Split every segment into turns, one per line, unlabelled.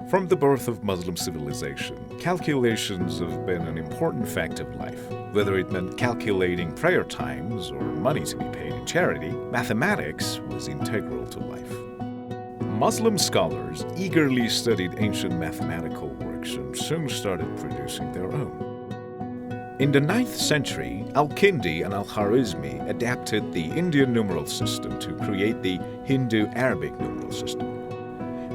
From the birth of Muslim civilization, calculations have been an important fact of life. Whether it meant calculating prayer times or money to be paid in charity, mathematics was integral to life. Muslim scholars eagerly studied ancient mathematical works and soon started producing their own. In the 9th century, Al-Kindi and Al-Kharizmi adapted the Indian numeral system to create the Hindu-Arabic numeral system.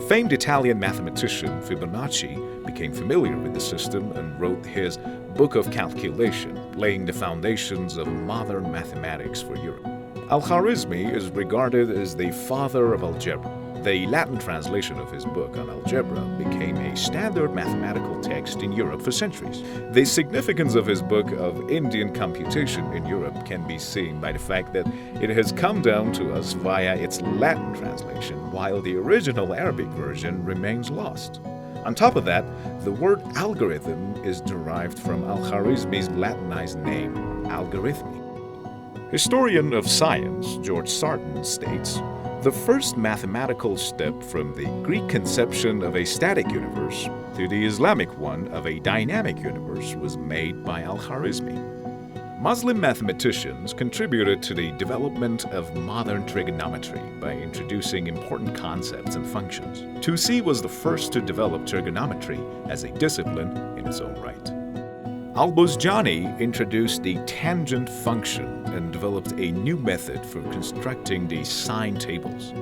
Famed Italian mathematician Fibonacci became familiar with the system and wrote his Book of Calculation, laying the foundations of modern mathematics for Europe. Al-Kharizmi is regarded as the father of algebra. The Latin translation of his book on algebra became a standard mathematical text in Europe for centuries. The significance of his book of Indian computation in Europe can be seen by the fact that it has come down to us via its Latin translation, while the original Arabic version remains lost. On top of that, the word algorithm is derived from Al-Kharizmi's Latinized name, Al-Kharizmi. Historian of science George Sarton states, "The first mathematical step from the Greek conception of a static universe to the Islamic one of a dynamic universe was made by Al-Kharizmi." Muslim mathematicians contributed to the development of modern trigonometry by introducing important concepts and functions. Tusi was the first to develop trigonometry as a discipline in its own right. Al-Buzjani introduced the tangent function and developed a new method for constructing the sine tables.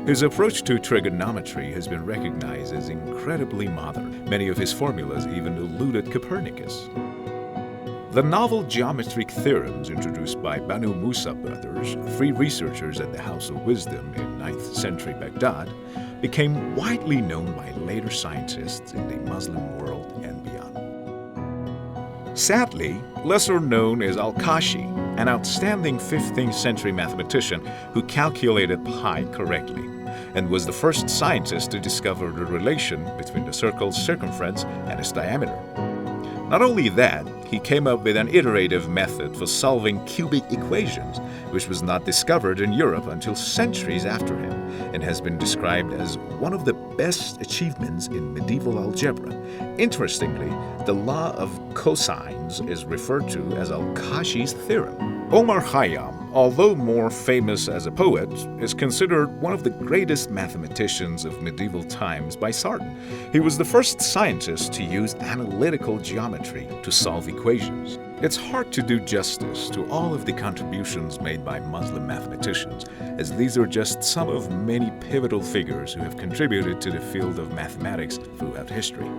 His approach to trigonometry has been recognized as incredibly modern. Many of his formulas even eluded Copernicus. The novel geometric theorems introduced by Banu Musa brothers, three researchers at the House of Wisdom in 9th century Baghdad, became widely known by later scientists in the Muslim world and beyond. Sadly, lesser known is Al-Kashi, an outstanding 15th century mathematician who calculated pi correctly and was the first scientist to discover the relation between the circle's circumference and its diameter. Not only that, he came up with an iterative method for solving cubic equations, which was not discovered in Europe until centuries after him, and has been described as one of the best achievements in medieval algebra. Interestingly, the law of cosines is referred to as Al-Kashi's theorem. Omar Khayyam, although more famous as a poet, is considered one of the greatest mathematicians of medieval times by Sarton. He was the first scientist to use analytical geometry to solve equations. It's hard to do justice to all of the contributions made by Muslim mathematicians, as these are just some of many pivotal figures who have contributed to the field of mathematics throughout history.